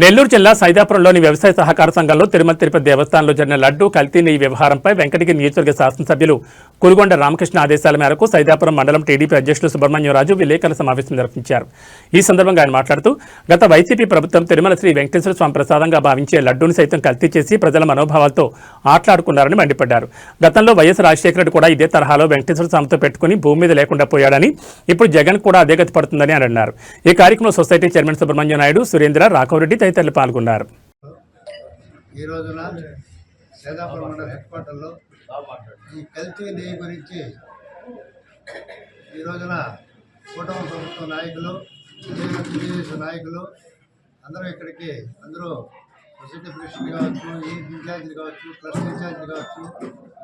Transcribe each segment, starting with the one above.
నెల్లూరు జిల్లా సైదాపురంలోని వ్యవసాయ సహకార సంఘంలో తిరుమల తిరుపతి దేవస్థానంలో జరిగిన లడ్డు కల్తీ నెయ్యి వ్యవహారంపై వెంకటగిరి నియోజకవర్గ శాసనసభ్యులు కురుగొండ రామకృష్ణ ఆదేశాల మేరకు సైదాపురం మండలం టీడీపీ అధ్యక్షులు సుబ్రహ్మణ్యరాజు విలేకరుల సమావేశం నిర్వహించారు. ఈ సందర్భంగా ఆయన మాట్లాడుతూ గత వైసీపీ ప్రభుత్వం తిరుమల శ్రీ వెంకటేశ్వర స్వామి ప్రసాదంగా భావించే లడ్డూని సైతం కల్తీ చేసి ప్రజల మనోభావాలతో ఆటలాడుకున్నారని మండిపడ్డారు. గతంలో వైఎస్ రాజశేఖర రెడ్డి కూడా ఇదే తరహాలో వెంకటేశ్వర స్వామితో పెట్టుకుని భూమి మీద లేకుండా పోయాడని, ఇప్పుడు జగన్ కూడా అదే గతి పడుతుందని ఆయన అన్నారు. ఈ కార్యక్రమంలో సొసైటీ చైర్మన్ సుబ్రహ్మణ్య నాయుడు, సురేంద్ర, రాఘవరెడ్డి తదితరులు పాల్గొన్నారు. ఈ రోజున సైదాపురం మండల హెడ్ క్వార్టర్లో ఈ కల్తీ నెయ్యి గురించి ఈ రోజున కూటమి ప్రభుత్వ నాయకులు, తెలుగుదేశం నాయకులు అందరూ సొసైటీ ప్రెసిడెంట్ కావచ్చు, ఈ ఇన్ఛార్జీలు కావచ్చు, ట్రస్ట్ ఇన్ఛార్జీలు కావచ్చు,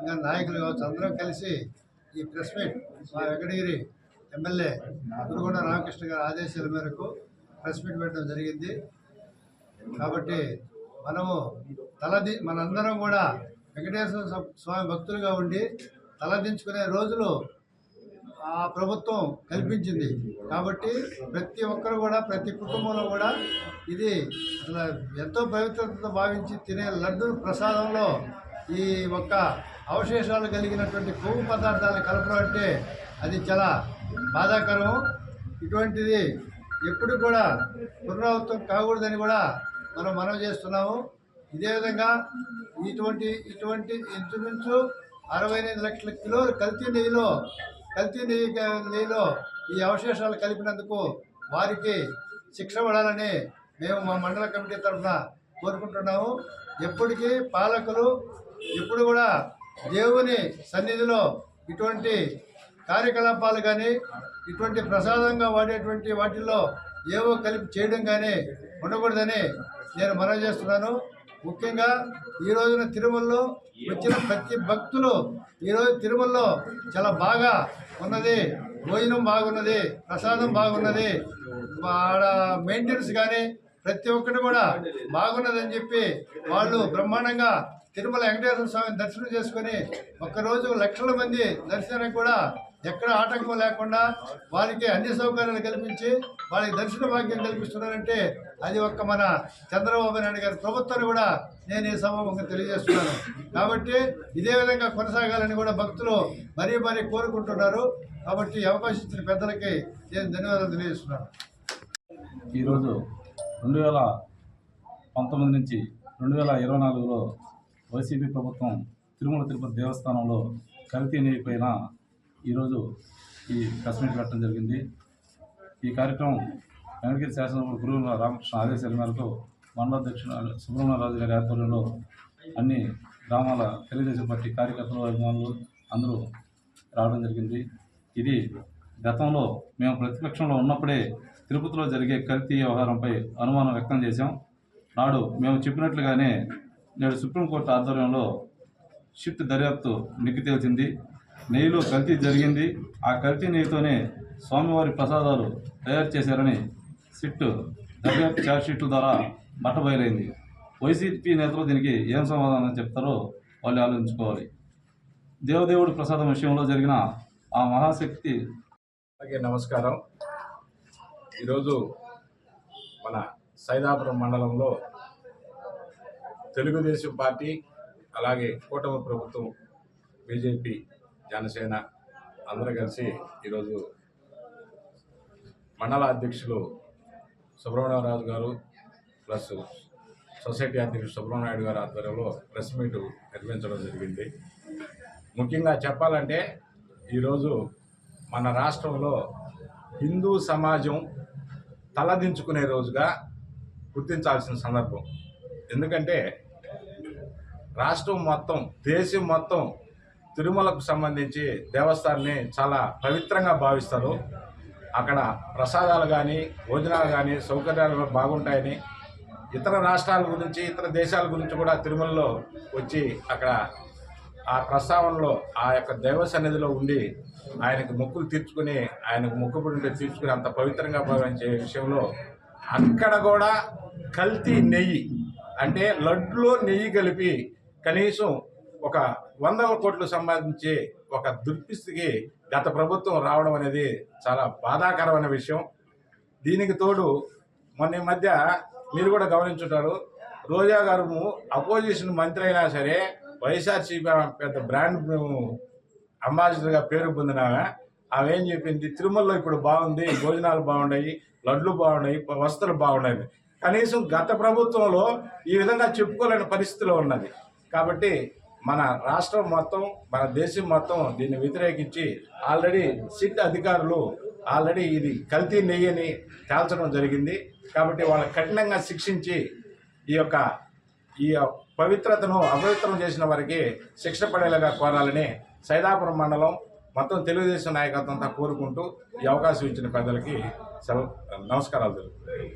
ఇంకా నాయకులు కావచ్చు, అందరం కలిసి ఈ ప్రెస్ మీట్ మా వెంకటగిరి ఎమ్మెల్యే కురుగొండ రామకృష్ణ గారి ఆదేశాల మేరకు ప్రెస్ మీట్ పెట్టడం జరిగింది. కాబట్టి మనందరం కూడా వెంకటేశ్వర స్వామి భక్తులుగా ఉండి తలదించుకునే రోజులు ఆ ప్రభుత్వం కల్పించింది. కాబట్టి ప్రతి ఒక్కరు కూడా, ప్రతి కుటుంబంలో కూడా ఇది అసలు ఎంతో పవిత్రతతో భావించి తినే లడ్డు ప్రసాదంలో ఈ ఒక్క అవశేషాలు కలిగినటువంటి కొవ్వు పదార్థాలను కలపడం అంటే అది చాలా బాధాకరం. ఇటువంటిది ఎప్పుడు కూడా పునరావృతం కాకూడదని కూడా మనం చేస్తున్నాము. ఇదే విధంగా ఇటువంటి ఇంచుమించు 65 లక్షల కిలోలు కల్తీ నెయ్యిలో ఈ అవశేషాలు కలిపినందుకు వారికి శిక్ష పడాలని మేము మా మండల కమిటీ తరఫున కోరుకుంటున్నాము. ఎప్పటికీ పాలకులు ఎప్పుడు కూడా దేవుని సన్నిధిలో ఇటువంటి కార్యకలాపాలు కానీ, ఇటువంటి ప్రసాదంగా వాడేటువంటి వాటిల్లో ఏవో కలిపి చేయడం కానీ ఉండకూడదని నేను మనవి చేస్తున్నాను. ముఖ్యంగా ఈ రోజున తిరుమలలో వచ్చిన ప్రతి భక్తులు ఈరోజు తిరుమలలో చాలా బాగా ఉన్నది, భోజనం బాగున్నది, ప్రసాదం బాగున్నది, ఆడ మెయింటెనెన్స్ కానీ ప్రతి ఒక్కటి కూడా బాగున్నదని చెప్పి వాళ్ళు బ్రహ్మాండంగా తిరుమల వెంకటేశ్వర స్వామిని దర్శనం చేసుకొని ఒక్కరోజు లక్షల మంది దర్శనానికి కూడా ఎక్కడ ఆటంకం లేకుండా వారికి అన్ని సౌకర్యాలు కల్పించి వాళ్ళకి దర్శన భాగ్యం కల్పిస్తున్నారంటే అది ఒక్క మన చంద్రబాబు నాయుడు గారి ప్రభుత్వాన్ని కూడా నేను ఈ సభకు తెలియజేస్తున్నాను. కాబట్టి ఇదే విధంగా కొనసాగాలని కూడా భక్తులు మరీ కోరుకుంటున్నారు. కాబట్టి అవకాశం ఇచ్చిన పెద్దలకి నేను ధన్యవాదాలు తెలియజేస్తున్నాను. ఈరోజు 2019 నుంచి 2024లో వైసీపీ ప్రభుత్వం తిరుమల తిరుపతి దేవస్థానంలో కల్తీ నెయ్యి పైన ఈరోజు ఈ ప్రెస్ మీట్ పెట్టడం జరిగింది. ఈ కార్యక్రమం వెంకటగిరి శాసనసభ్యులు కురుగొండ రామకృష్ణ ఆదేశాల మేరకు మండల అధ్యక్షుడు సుబ్రహ్మణ్యరాజు గారి ఆధ్వర్యంలో అన్ని గ్రామాల తెలుగుదేశం పార్టీ కార్యకర్తలు, అభిమానులు అందరూ రావడం జరిగింది. ఇది గతంలో మేము ప్రతిపక్షంలో ఉన్నప్పుడే తిరుపతిలో జరిగే కల్తీ వ్యవహారంపై అనుమానం వ్యక్తం చేశాం. నాడు మేము చెప్పినట్లుగానే నేడు సుప్రీంకోర్టు ఆధ్వర్యంలో షిఫ్ట్ దర్యాప్తు నిగ్గు తేల్చింది. నెయ్యిలో కల్తీ జరిగింది. ఆ కల్తీ నెయ్యితోనే స్వామివారి ప్రసాదాలు తయారు చేశారని సిట్ దర్యాప్తు ఛార్జ్షీట్ల ద్వారా బట్టబయలైంది. వైసీపీ నేతలు దీనికి ఏం సమాధానం చెప్తారో వాళ్ళు ఆలోచించుకోవాలి. దేవదేవుడి ప్రసాదం విషయంలో జరిగిన ఆ మహాశక్తి. అలాగే నమస్కారం. ఈరోజు మన సైదాపురం మండలంలో తెలుగుదేశం పార్టీ, అలాగే కూటమి ప్రభుత్వం, బీజేపీ, జనసేన అందరూ కలిసి ఈరోజు మండల అధ్యక్షులు సుబ్రహ్మణ్యరాజు గారు ప్లస్ సొసైటీ అధ్యక్షుడు సుబ్రహ్మణ్యనాయుడు గారి ఆధ్వర్యంలో ప్రెస్ మీట్ నిర్వహించడం జరిగింది. ముఖ్యంగా చెప్పాలంటే ఈరోజు మన రాష్ట్రంలో హిందూ సమాజం తలదించుకునే రోజుగా గుర్తించాల్సిన సందర్భం. ఎందుకంటే రాష్ట్రం మొత్తం, దేశం మొత్తం తిరుమలకు సంబంధించి దేవస్థానాన్ని చాలా పవిత్రంగా భావిస్తారు. అక్కడ ప్రసాదాలు కానీ, భోజనాలు కానీ, సౌకర్యాలు బాగుంటాయని ఇతర రాష్ట్రాల గురించి, ఇతర దేశాల గురించి కూడా తిరుమలలో వచ్చి అక్కడ ఆ ప్రస్తావనలో ఆ యొక్క దైవ సన్నిధిలో ఉండి ఆయనకు మొక్కులు తీర్చుకుని, ఆయనకు మొక్కుబడి ఉంటే తీర్చుకుని అంత పవిత్రంగా భావించే విషయంలో అక్కడ కూడా కల్తీ నెయ్యి అంటే లడ్డులో నెయ్యి కలిపి కనీసం ఒక 100 కోట్లు సంబంధించి ఒక దుర్పిస్థితికి గత ప్రభుత్వం రావడం అనేది చాలా బాధాకరమైన విషయం. దీనికి తోడు మొన్న మధ్య మీరు కూడా గమనించుంటారు. రోజా గారు అపోజిషన్ మంత్రి అయినా సరే వైఎస్ఆర్సీపీ పెద్ద బ్రాండ్ అంబాసిడర్గా పేరు పొందినామె. ఆమె ఏం చెప్పింది, తిరుమలలో ఇప్పుడు బాగుంది, భోజనాలు బాగున్నాయి, లడ్లు బాగున్నాయి, వస్తువులు బాగున్నాయి. కనీసం గత ప్రభుత్వంలో ఈ విధంగా చెప్పుకోలేని పరిస్థితిలో ఉన్నది. కాబట్టి మన రాష్ట్రం మొత్తం, మన దేశం మొత్తం దీన్ని వ్యతిరేకించి ఆల్రెడీ సిట్ అధికారులు ఆల్రెడీ ఇది కల్తీ నెయ్యని తేల్చడం జరిగింది. కాబట్టి వాళ్ళని కఠినంగా శిక్షించి ఈ పవిత్రతను అపవిత్రం చేసిన వారికి శిక్ష పడేలాగా కోరాలని సైదాపురం మండలం మొత్తం తెలుగుదేశం నాయకత్వం అంతా కోరుకుంటూ ఈ అవకాశం ఇచ్చిన పెద్దలకి నమస్కారాలు తెలుపుతున్నాను.